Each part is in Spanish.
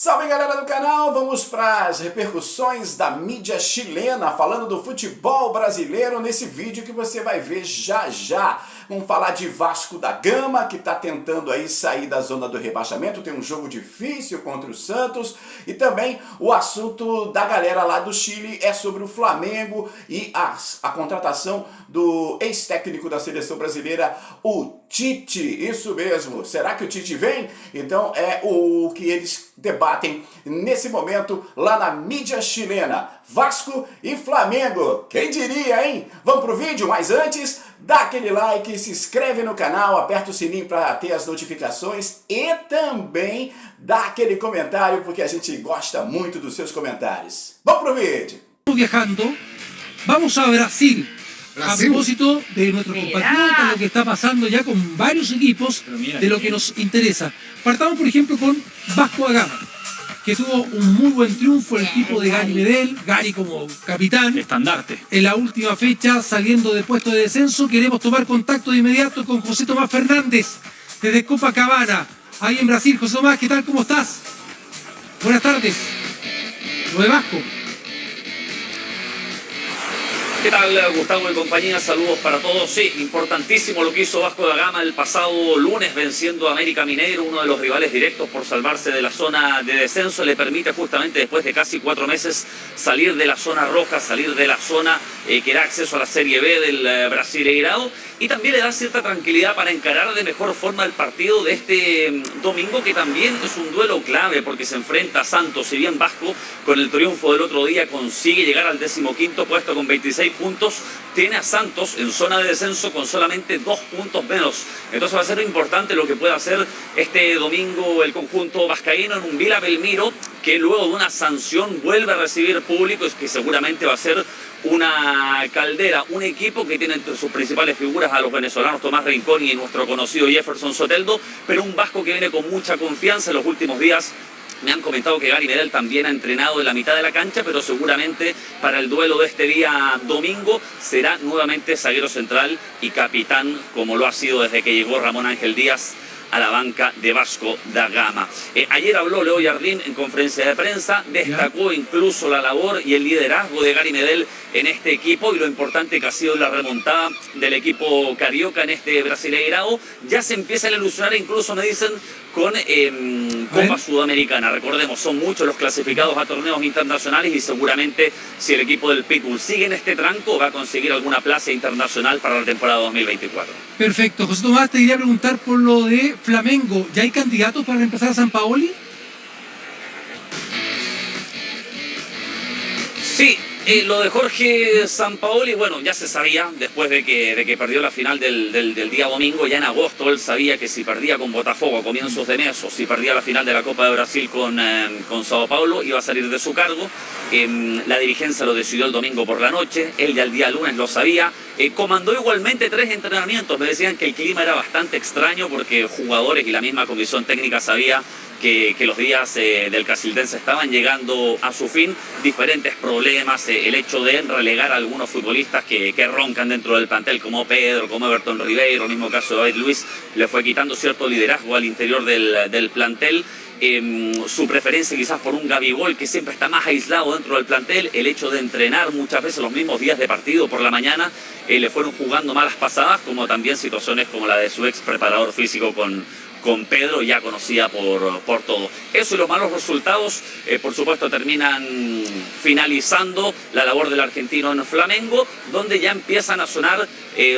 Salve galera do canal, vamos para as repercussões da mídia chilena falando do futebol brasileiro nesse vídeo que você vai ver já já. Vamos falar de Vasco da Gama, que está tentando aí sair da zona do rebaixamento, tem um jogo difícil contra o Santos, e também o assunto da galera lá do Chile é sobre o Flamengo e a contratação do ex-técnico da seleção brasileira, o Tite. Isso mesmo, será que o Tite vem? Então é o que eles debatem nesse momento lá na mídia chilena. Vasco e Flamengo, quem diria, hein? Vamos pro vídeo, mas antes, dá aquele like, se inscreve no canal, aperta o sininho para ter as notificações e também dá aquele comentário, porque a gente gosta muito dos seus comentários. Vamos pro vídeo! Viajando, vamos a Brasil. A propósito de nuestros compatriotas, lo que está pasando ya con varios equipos, de lo que nos interesa. Partamos, por ejemplo, con Vasco da Gama, que tuvo un muy buen triunfo el equipo de Gary Medel, Gary como capitán. Estandarte. En la última fecha, saliendo del puesto de descenso, queremos tomar contacto de inmediato con José Tomás Fernández, desde Copacabana, ahí en Brasil. José Tomás, ¿qué tal? ¿Cómo estás? Buenas tardes. Lo de Vasco. ¿Qué tal, Gustavo y compañía? Saludos para todos. Sí, importantísimo lo que hizo Vasco da Gama el pasado lunes venciendo a América Mineiro, uno de los rivales directos por salvarse de la zona de descenso. Le permite justamente después de casi 4 meses salir de la zona roja, salir de la zona que da acceso a la Serie B del Brasileirao, y también le da cierta tranquilidad para encarar de mejor forma el partido de este domingo, que también es un duelo clave porque se enfrenta a Santos. Si bien Vasco con el triunfo del otro día consigue llegar al 15º puesto con 26 puntos, tiene a Santos en zona de descenso con solamente 2 puntos menos. Entonces va a ser importante lo que pueda hacer este domingo el conjunto vascaíno en un Vila Belmiro, que luego de una sanción vuelve a recibir público, y que seguramente va a ser una caldera. Un equipo que tiene entre sus principales figuras a los venezolanos Tomás Rincón y nuestro conocido Jefferson Soteldo, pero un Vasco que viene con mucha confianza. En los últimos días me han comentado que Gary Medel también ha entrenado en la mitad de la cancha, pero seguramente para el duelo de este día domingo será nuevamente zaguero central y capitán, como lo ha sido desde que llegó Ramón Ángel Díaz a la banca de Vasco da Gama. Ayer habló Leo Jardín en conferencia de prensa, destacó incluso la labor y el liderazgo de Gary Medel en este equipo y lo importante que ha sido la remontada del equipo carioca en este Brasileirao. Ya se empieza a ilusionar, incluso me dicen, con Copa Sudamericana. Recordemos, son muchos los clasificados a torneos internacionales y seguramente si el equipo del Pitbull sigue en este tranco va a conseguir alguna plaza internacional para la temporada 2024. Perfecto. José Tomás, te quería preguntar por lo de Flamengo. ¿Ya hay candidatos para reemplazar a Sampaoli? Sí. Lo de Jorge Sampaoli, bueno, ya se sabía después de que perdió la final del día domingo. Ya en agosto él sabía que si perdía con Botafogo a comienzos de mes, o si perdía la final de la Copa de Brasil con Sao Paulo, iba a salir de su cargo. La dirigencia lo decidió el domingo por la noche, él ya el día lunes lo sabía. Comandó igualmente 3 entrenamientos. Me decían que el clima era bastante extraño porque jugadores y la misma comisión técnica sabía que los días del Casildense estaban llegando a su fin. Diferentes problemas, el hecho de relegar a algunos futbolistas que roncan dentro del plantel, como Pedro, como Everton Ribeiro, el mismo caso de David Luiz, le fue quitando cierto liderazgo al interior del plantel. Su preferencia quizás por un Gabigol que siempre está más aislado dentro del plantel, el hecho de entrenar muchas veces los mismos días de partido por la mañana, le fueron jugando malas pasadas, como también situaciones como la de su ex preparador físico con Pedro, ya conocida por todo. Eso y los malos resultados, por supuesto, terminan finalizando la labor del argentino en Flamengo, donde ya empiezan a sonar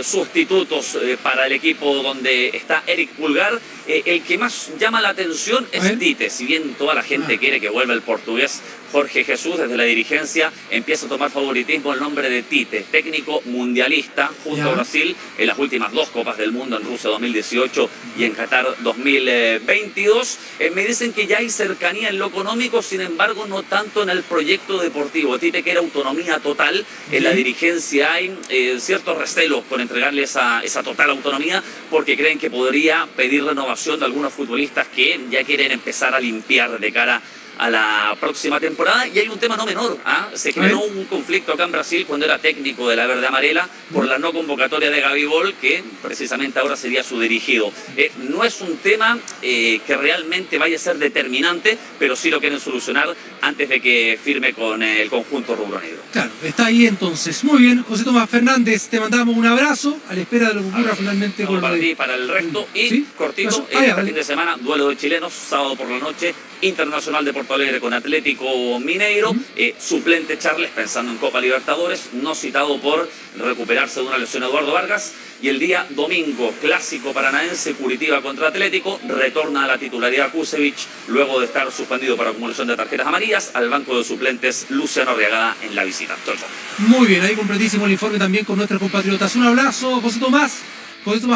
sustitutos para el equipo donde está Eric Pulgar. El que más llama la atención es Tite. Si bien toda la gente quiere que vuelva el portugués Jorge Jesús, desde la dirigencia empieza a tomar favoritismo el nombre de Tite, técnico mundialista junto a Brasil en las últimas 2 Copas del Mundo, en Rusia 2018 y en Qatar 2022. Me dicen que ya hay cercanía en lo económico, sin embargo no tanto en el proyecto deportivo. Tite quiere autonomía total, en la dirigencia hay ciertos recelos con entregarle esa total autonomía, porque creen que podría pedir renovación de algunos futbolistas que ya quieren empezar a limpiar de cara a la próxima temporada. Y hay un tema no menor, ¿ah? Se generó un conflicto acá en Brasil cuando era técnico de la Verde Amarela por la no convocatoria de Gabigol, que precisamente ahora sería su dirigido. No es un tema que realmente vaya a ser determinante, pero sí lo quieren solucionar antes de que firme con el conjunto rubro-negro. Claro, está ahí entonces. Muy bien, José Tomás Fernández, te mandamos un abrazo a la espera de lo que ocurra finalmente con para ti, para el resto. Y ¿sí? cortito, Vale. fin de semana, duelo de chilenos, sábado por la noche, Internacional de Porto Alegre con Atlético Mineiro, suplente Charles pensando en Copa Libertadores, no citado por recuperarse de una lesión Eduardo Vargas. Y el día domingo, clásico paranaense, Curitiba contra Atlético, retorna a la titularidad Kusevich, luego de estar suspendido por acumulación de tarjetas amarillas, al banco de suplentes Luciano Arriagada en la visita. Muy bien, ahí completísimo el informe también con nuestros compatriotas. Un abrazo, José Tomás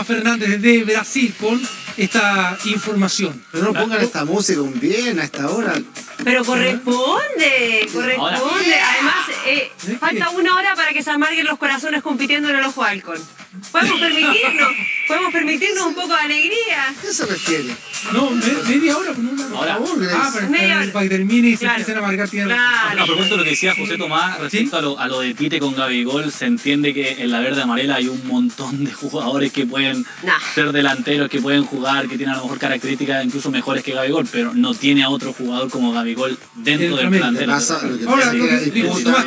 Fernández desde Brasil con esta información. Pero no pongan esta música un bien a esta hora. Pero corresponde. Además, falta una hora para que se amarguen los corazones compitiendo en el ojo halcón. Podemos permitirnos un poco de alegría. ¿Qué se refiere? No, media hora, por favor. Para que termine y se empiecen a marcar tierra. A propósito de lo que decía José Tomás respecto a lo de Tite con Gabigol, se entiende que en la Verde Amarela hay un montón de jugadores que pueden ser delanteros, que pueden jugar, que tienen a lo mejor características incluso mejores que Gabigol, pero no tiene a otro jugador como Gabigol dentro del plantel. Ahora, digo, Tomás,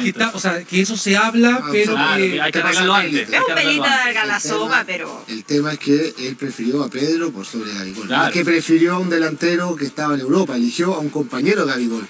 que eso se habla, pero hay que arreglarlo antes. Es un pelito de larga la sopa, pero... El tema es que él prefirió a Pedro por sobre Gabigol. Claro. No es que prefirió a un delantero que estaba en Europa, eligió a un compañero de Gabigol.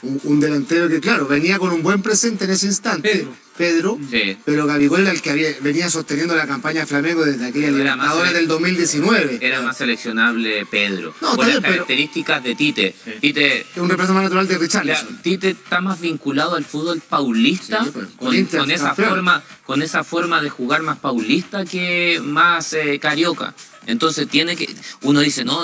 Un delantero que, claro, venía con un buen presente en ese instante. Pedro, Sí. pero Gabigol era el que venía sosteniendo la campaña de Flamengo desde aquella Pero era Libertadores más del 2019. Era más seleccionable Pedro. No, por está las bien, pero- características de Tite. Tite, Es un representante más natural de Richarlison. Tite está más vinculado al fútbol paulista, Sí, pues, con Corinthians, esa campeón. con esa forma de jugar más paulista que más carioca. Entonces tiene que, uno dice, no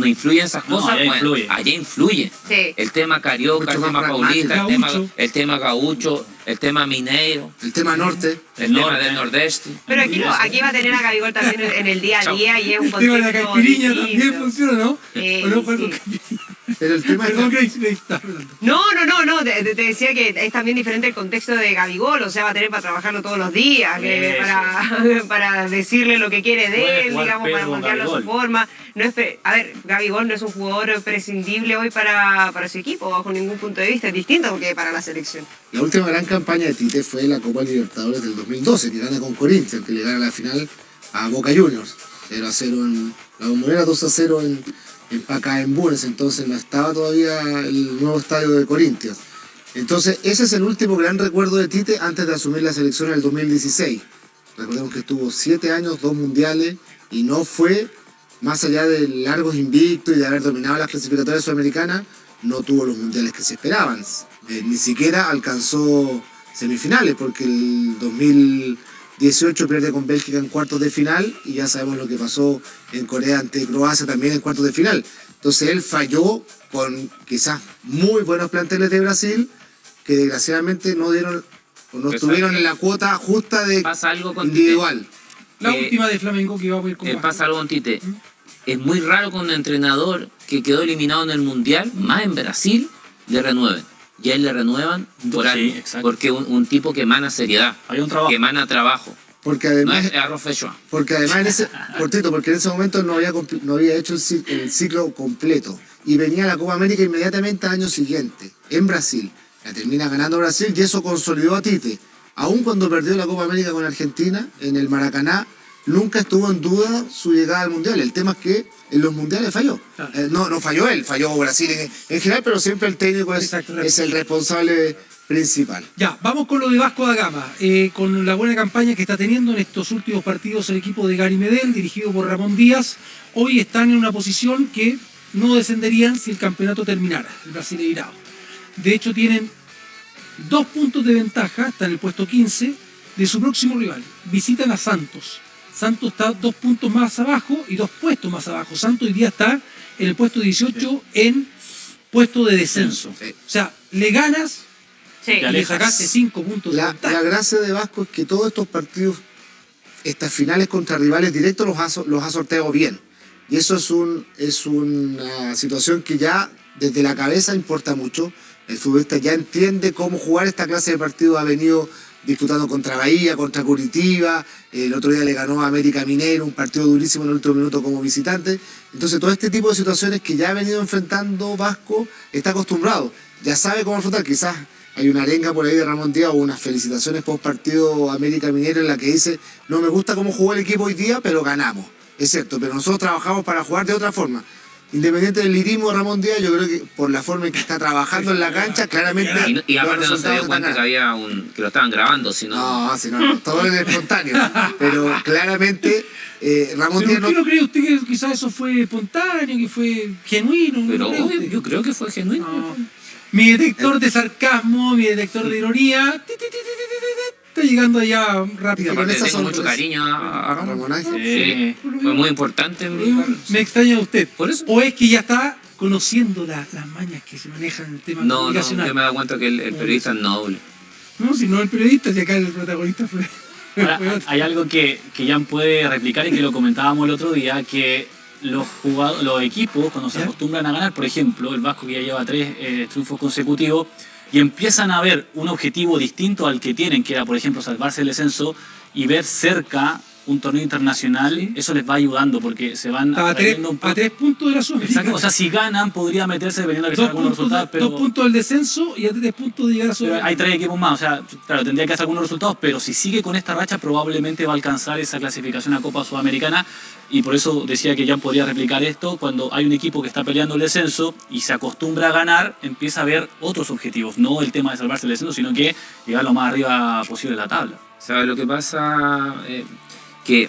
influyen esas No, cosas. allá Bueno, influye. allá influye. Sí. El tema carioca, Mucho el más tema pragmático. paulista, Gaucho. el tema gaucho, el tema mineiro, El tema norte. el tema del nordeste. Pero aquí va a tener a Gabigol también en el día a día y es un el tema de la contexto caipirinha distinto. también funciona, ¿no? ¿O no fue Sí. con caipirinha? Pero el tema es Perdón, que Grace, está hablando. No, te decía que es también diferente el contexto de Gabigol, o sea, va a tener para trabajarlo todos los días, para decirle lo que quiere de Puede él, jugar digamos, para Pedro moldearlo a su Gabigol. forma. No es, a ver, Gabigol no es un jugador prescindible hoy para su equipo, bajo ningún punto de vista, es distinto que para la selección. la última gran campaña de Tite fue la Copa Libertadores del 2012, que gana con Corinthians, que le gana la final a Boca Juniors. 0-0 en la Bombonera, 2-0 en Pacaembu. En ese entonces no estaba todavía el nuevo estadio de Corinthians. Entonces, ese es el último gran recuerdo de Tite antes de asumir la selección en el 2016. Recordemos que estuvo 7 años, 2 mundiales, y no fue, más allá de largos invictos y de haber dominado las clasificatorias sudamericanas, no tuvo los mundiales que se esperaban. Ni siquiera alcanzó semifinales, porque el 2018 pierde con Bélgica en cuartos de final, y ya sabemos lo que pasó en Corea ante Croacia también en cuartos de final. Entonces él falló con quizás muy buenos planteles de Brasil, que desgraciadamente no dieron o no estuvieron en la cuota justa de Pasa algo con individual. La Eh, última de Flamengo que iba a ir con pasa algo con Tite. Es muy raro con un entrenador que quedó eliminado en el Mundial, más en Brasil, le renueven. Y a él le renuevan por Sí, algo. exacto. Porque un tipo que emana seriedad, Hay un trabajo. que emana trabajo. Porque No además, es arroz fechoa. porque en ese momento no había hecho el ciclo completo. Y venía a la Copa América inmediatamente al año siguiente, en Brasil. La termina ganando Brasil y eso consolidó a Tite. Aun cuando perdió la Copa América con Argentina, en el Maracaná, nunca estuvo en duda su llegada al Mundial. El tema es que en los Mundiales falló. No falló él, falló Brasil en general, pero siempre el técnico es el responsable principal. Ya, vamos con lo de Vasco da Gama, con la buena campaña que está teniendo en estos últimos partidos el equipo de Gary Medel, dirigido por Ramón Díaz. Hoy están en una posición que no descenderían si el campeonato terminara, el Brasileirao. De hecho, tienen 2 puntos de ventaja, está en el puesto 15, de su próximo rival. Visitan a Santos. Santos está 2 puntos más abajo y 2 puestos más abajo. Santos hoy día está en el puesto 18 en puesto de descenso. Sí. O sea, le ganas Sí. y le sacaste 5 puntos de La ventaja. gracia de Vasco es que todos estos partidos, estas finales contra rivales directos, los ha sorteado bien. Y eso es una situación que ya desde la cabeza importa mucho. El futbolista ya entiende cómo jugar esta clase de partido. Ha venido disputando contra Bahía, contra Curitiba, el otro día le ganó a América Mineiro, un partido durísimo en el último minuto como visitante. Entonces todo este tipo de situaciones que ya ha venido enfrentando Vasco, está acostumbrado, ya sabe cómo afrontar. Quizás hay una arenga por ahí de Ramón Díaz o unas felicitaciones post partido América Mineiro en la que dice: no me gusta cómo jugó el equipo hoy día, pero ganamos. Es cierto, pero nosotros trabajamos para jugar de otra forma. Independiente del lirismo de Ramón Díaz, yo creo que por la forma en que está trabajando en la cancha, claramente... Y aparte no se dio cuenta que lo estaban grabando, sino... No, todo es espontáneo. Pero claramente Ramón Díaz ¿Por qué no cree usted que quizás eso fue espontáneo, que fue genuino? Pero ¿No cree yo creo que fue genuino. No. Mi detector de sarcasmo, mi detector de ironía, está llegando allá rápido. Aparte esa tengo mucho sorpresa. cariño a Ramón. Ramonaje. Sí, fue muy importante. Me extraña usted. ¿Por eso? ¿O es que ya está conociendo las mañas que se manejan en el tema No, comunicacional? yo me he dado cuenta que el periodista es noble. No, si no el periodista, si acá el protagonista fue... Ahora, hay algo que Jan puede replicar y que lo comentábamos el otro día, que los equipos cuando se ¿Ya? acostumbran a ganar, por ejemplo, el Vasco que ya lleva 3 triunfos consecutivos, y empiezan a ver un objetivo distinto al que tienen, que era, por ejemplo, salvarse el descenso, y ver cerca un torneo internacional, Sí. eso les va ayudando porque se van a tres atrayendo un poco. 3 puntos de la Sudamericana. Exacto, o sea, si ganan, podría meterse dependiendo de que sean algunos resultados, pero 2 puntos del descenso y a 3 puntos de llegar a pero Sudamericana. hay 3 equipos más, o sea, claro, tendría que hacer algunos resultados, pero si sigue con esta racha probablemente va a alcanzar esa clasificación a Copa Sudamericana, y por eso decía que Jan podría replicar esto: cuando hay un equipo que está peleando el descenso y se acostumbra a ganar, empieza a ver otros objetivos, no el tema de salvarse el descenso, sino que llegar lo más arriba posible en la tabla. ¿Sabes lo que pasa? Que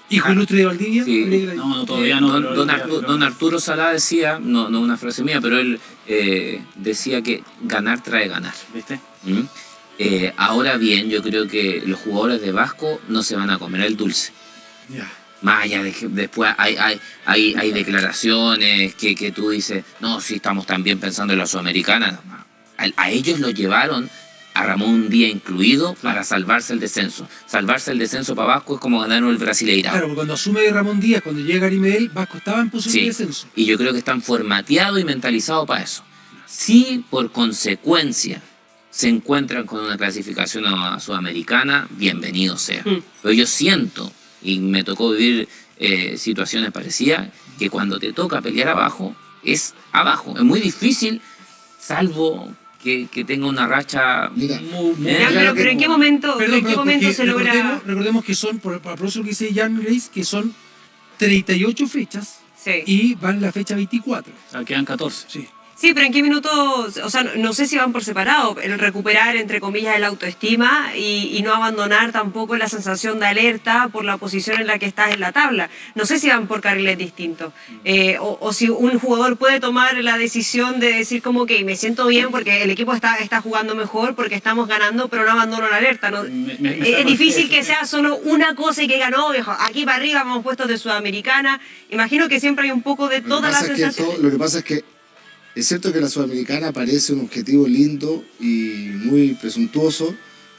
Hijo ilustre de Valdivia. Sí. alegra- No, todavía no. pero- don Arturo Salá decía, no una frase mía, pero él decía que ganar trae ganar. ¿Viste? ¿Mm? Ahora bien, yo creo que los jugadores de Vasco no se van a comer el dulce. Ya. Más allá de que después hay declaraciones que tú dices, no, sí estamos también pensando en la Sudamericana. A ellos lo llevaron, a Ramón Díaz incluido, para salvarse el descenso. Salvarse el descenso para Vasco es como ganar el Brasileirao. Claro, porque cuando asume Ramón Díaz, cuando llega Gary Medel, Vasco estaba en posición Sí, de descenso. y yo creo que están formateados y mentalizados para eso. Si por consecuencia se encuentran con una clasificación a Sudamericana, bienvenido sea. Pero yo siento, y me tocó vivir situaciones parecidas, que cuando te toca pelear abajo, es abajo. Es muy difícil, salvo que tenga una racha Mira. muy... Ya, pero ¿en qué momento, Perdón, ¿en qué momento porque se logra...? recordemos que son, por propósito que dice Jan Grace, que son 38 fechas Sí. y van la fecha 24. O sea, quedan 14. Sí. Sí, pero ¿en qué minuto? O sea, no sé si van por separado, el recuperar, entre comillas, el autoestima y no abandonar tampoco la sensación de alerta por la posición en la que estás en la tabla. No sé si van por carriles distintos. O si un jugador puede tomar la decisión de decir como que me siento bien porque el equipo está jugando mejor, porque estamos ganando, pero no abandono la alerta. ¿No? Es difícil que sea solo una cosa y que ganó, viejo. Aquí para arriba vamos puestos de Sudamericana. Imagino que siempre hay un poco de todas las sensaciones. Lo que pasa es que es cierto que la Sudamericana parece un objetivo lindo y muy presuntuoso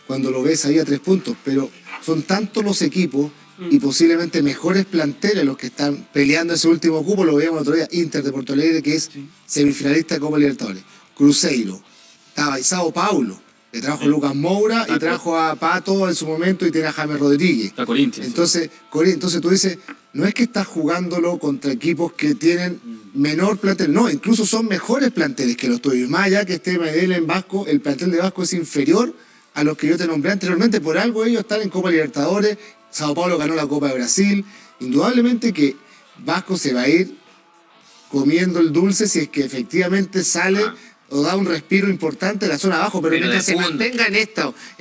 cuando lo ves ahí a 3 puntos, pero son tantos los equipos y posiblemente mejores planteles los que están peleando ese último cupo. Lo veíamos el otro día, Inter de Porto Alegre, que es semifinalista de Copa Libertadores, Cruzeiro, estaba ahí Sao Paulo, le trajo a Lucas Moura y trajo a Pato en su momento y tiene a James Rodríguez. Está Corinthians. Entonces tú dices, no es que estás jugándolo contra equipos que tienen menor plantel, no, incluso son mejores planteles que los tuyos. Más allá que esté Medel en Vasco, el plantel de Vasco es inferior a los que yo te nombré anteriormente. Por algo ellos están en Copa Libertadores, Sao Paulo ganó la Copa de Brasil. Indudablemente que Vasco se va a ir comiendo el dulce si es que efectivamente sale o da un respiro importante en la zona abajo, pero mientras se mantenga en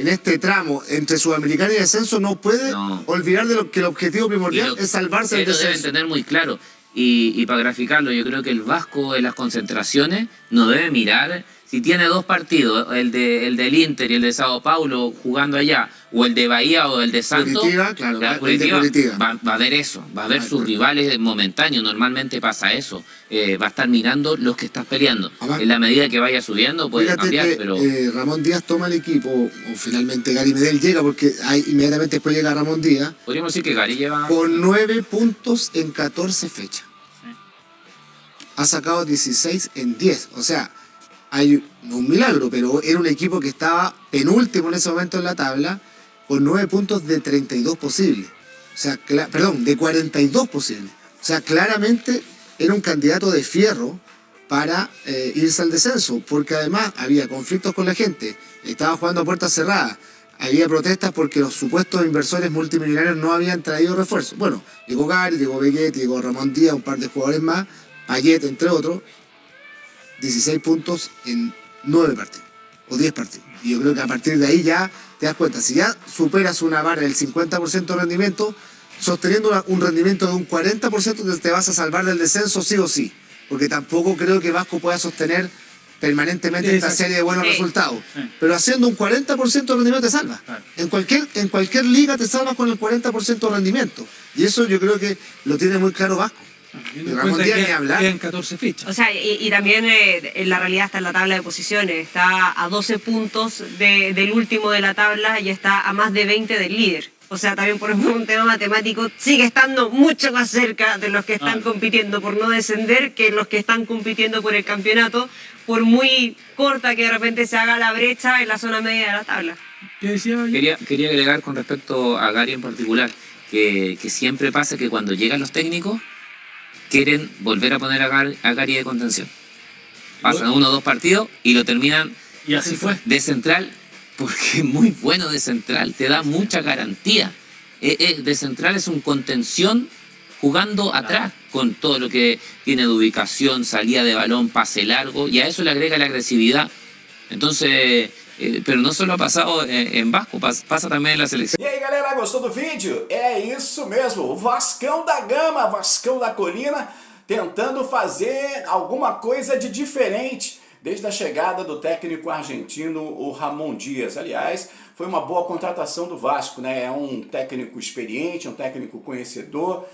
este tramo entre Sudamericana y descenso, no puede olvidar de que el objetivo primordial es salvarse del descenso. Lo deben tener muy claro. Y para graficarlo, yo creo que el Vasco en las concentraciones no debe mirar si tiene 2 partidos, el del Inter y el de Sao Paulo jugando allá, o el de Bahía o el de Santos. Curitiba, claro, el de Curitiba, Curitiba. va a ver eso, va a ver sus rivales momentáneos, normalmente pasa eso. Va a estar mirando los que estás peleando. Además, en la medida que vaya subiendo puede fíjate cambiar, que pero... Ramón Díaz toma el equipo, o finalmente Gary Medel llega, porque inmediatamente después llega Ramón Díaz, Podríamos decir que Gary lleva... con 9 puntos en 14 fechas. ha sacado 16 en 10. O sea, hay un milagro, pero era un equipo que estaba penúltimo en ese momento en la tabla, con 9 puntos de 32 posibles. O sea, de 42 posibles. O sea, claramente era un candidato de fierro para irse al descenso, porque además había conflictos con la gente, estaba jugando a puertas cerradas, había protestas porque los supuestos inversores multimillonarios no habían traído refuerzos. Bueno, llegó Gary, llegó Beguetti, llegó Ramón Díaz, un par de jugadores más, Payet, entre otros, 16 puntos en 9 partidos, o 10 partidos. Y yo creo que a partir de ahí ya te das cuenta, si ya superas una barra del 50% de rendimiento, sosteniendo un rendimiento de un 40%, te vas a salvar del descenso sí o sí. Porque tampoco creo que Vasco pueda sostener permanentemente esta serie de buenos resultados. Pero haciendo un 40% de rendimiento te salvas. En cualquier liga te salvas con el 40% de rendimiento. Y eso yo creo que lo tiene muy claro Vasco. Y Ramón Díaz ni hablar. Quedan 14 fechas. O sea, y también en la realidad está en la tabla de posiciones. Está a 12 puntos del último de la tabla y está a más de 20 del líder. O sea, también por un tema matemático, sigue estando mucho más cerca de los que están compitiendo por no descender que los que están compitiendo por el campeonato, por muy corta que de repente se haga la brecha en la zona media de la tabla. ¿Qué decía? Quería agregar con respecto a Gary en particular, que siempre pasa que cuando llegan los técnicos, quieren volver a poner a Gary de contención. Pasan 1 o 2 partidos y lo terminan y así fue. De central, porque es muy bueno de central, te da mucha garantía. De central es un contención jugando atrás, con todo lo que tiene de ubicación, salida de balón, pase largo, y a eso le agrega la agresividad. Entonces, pero não só ha passado em Vasco, passa também na seleção. E aí galera, gostou do vídeo? É isso mesmo, o Vascão da Gama, Vascão da Colina, tentando fazer alguma coisa de diferente desde a chegada do técnico argentino, o Ramón Díaz. Aliás, foi uma boa contratação do Vasco, né? É um técnico experiente, um técnico conhecedor,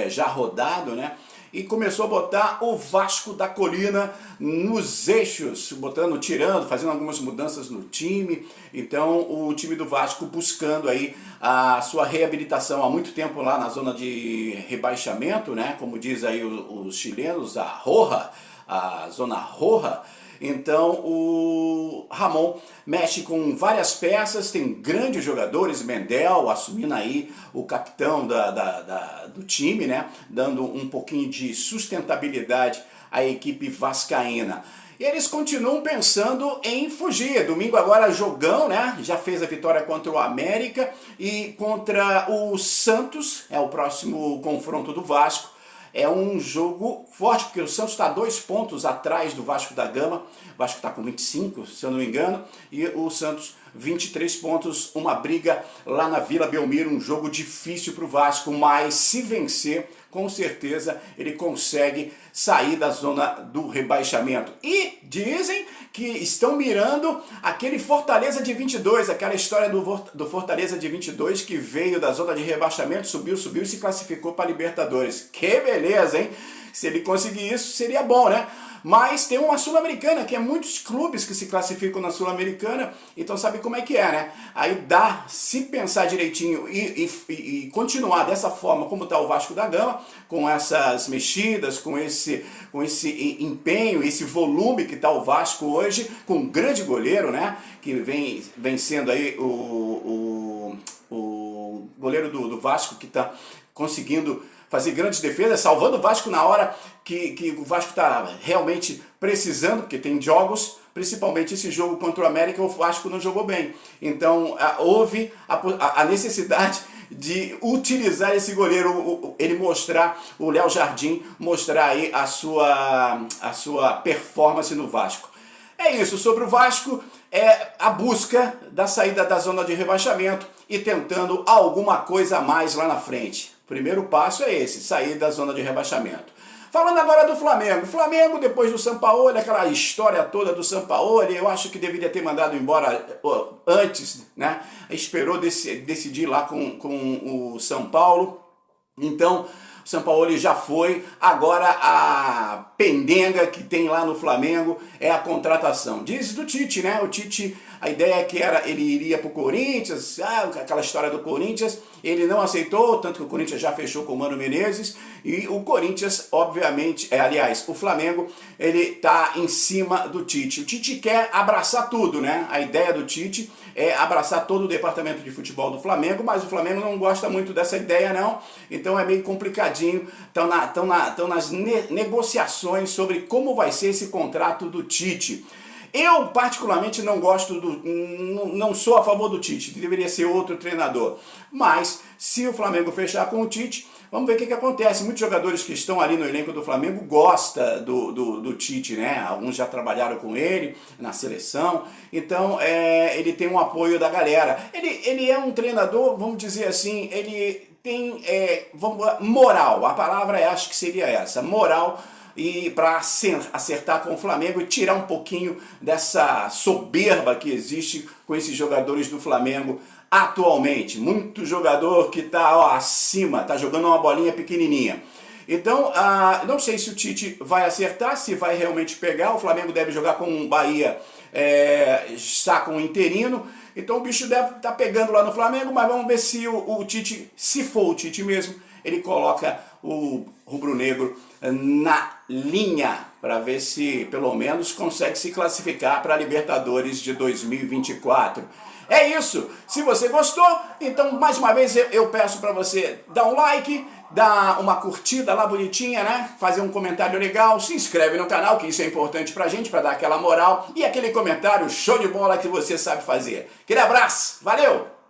já rodado, né? E começou a botar o Vasco da Colina nos eixos, tirando, fazendo algumas mudanças no time. Então o time do Vasco buscando aí a sua reabilitação há muito tempo lá na zona de rebaixamento, né? Como diz aí os chilenos, a zona roja. Então o Ramón mexe com várias peças, tem grandes jogadores, Mendel assumindo aí o capitão do time, né? Dando um pouquinho de sustentabilidade à equipe vascaína. E eles continuam pensando em fugir. Domingo agora jogão, né? Já fez a vitória contra o América e contra o Santos, é o próximo confronto do Vasco. É um jogo forte, porque o Santos está 2 pontos atrás do Vasco da Gama. O Vasco está com 25, se eu não me engano, e o Santos 23 pontos, uma briga lá na Vila Belmiro, um jogo difícil para o Vasco, mas se vencer, com certeza ele consegue sair da zona do rebaixamento. E dizem que estão mirando aquele Fortaleza de 22, aquela história do Fortaleza de 22 que veio da zona de rebaixamento, subiu e se classificou para a Libertadores. Que beleza, hein? Se ele conseguir isso, seria bom, né? Mas tem uma Sul-Americana, que é muitos clubes que se classificam na Sul-Americana, então sabe como é que é, né? Aí dá, se pensar direitinho e continuar dessa forma como está o Vasco da Gama, com essas mexidas, com esse empenho, esse volume que está o Vasco hoje, com um grande goleiro, né? Que vem sendo aí o goleiro do Vasco, que está conseguindo fazer grandes defesas, salvando o Vasco na hora que o Vasco está realmente precisando, porque tem jogos, principalmente esse jogo contra o América, o Vasco não jogou bem. Então houve a necessidade de utilizar esse goleiro, ele mostrar, o Léo Jardim, mostrar aí a sua performance no Vasco. É isso, sobre o Vasco, é a busca da saída da zona de rebaixamento e tentando alguma coisa a mais lá na frente. O primeiro passo é esse, sair da zona de rebaixamento. Falando agora do Flamengo. Flamengo, depois do Sampaoli, aquela história toda do Sampaoli, eu acho que deveria ter mandado embora antes, né? Esperou decidir lá com o São Paulo. Então, o Sampaoli já foi. Agora a pendenga que tem lá no Flamengo é a contratação. Diz do Tite, né? O Tite, a ideia é que ele iria para o Corinthians, aquela história do Corinthians, ele não aceitou, tanto que o Corinthians já fechou com o Mano Menezes, e o Corinthians, obviamente, aliás, o Flamengo, ele tá em cima do Tite. O Tite quer abraçar tudo, né? A ideia do Tite é abraçar todo o departamento de futebol do Flamengo, mas o Flamengo não gosta muito dessa ideia, não, então é meio complicadinho. Estão nas negociações sobre como vai ser esse contrato do Tite. Eu, particularmente, não gosto não sou a favor do Tite, deveria ser outro treinador. Mas, se o Flamengo fechar com o Tite, vamos ver o que acontece. Muitos jogadores que estão ali no elenco do Flamengo gostam do Tite, né? Alguns já trabalharam com ele na seleção, então ele tem um apoio da galera. Ele é um treinador, vamos dizer assim, ele tem moral, a palavra acho que seria essa, moral, e para acertar com o Flamengo e tirar um pouquinho dessa soberba que existe com esses jogadores do Flamengo atualmente. Muito jogador que está acima, está jogando uma bolinha pequenininha. Então, não sei se o Tite vai acertar, se vai realmente pegar. O Flamengo deve jogar com o Bahia, está com o interino. Então o bicho deve estar pegando lá no Flamengo, mas vamos ver se o Tite, se for o Tite mesmo, ele coloca o rubro-negro na linha para ver se pelo menos consegue se classificar para a Libertadores de 2024. É isso. Se você gostou, então mais uma vez eu peço para você dar um like, dar uma curtida lá bonitinha, né? Fazer um comentário legal, se inscreve no canal, que isso é importante pra gente, para dar aquela moral, e aquele comentário show de bola que você sabe fazer. Aquele abraço, valeu!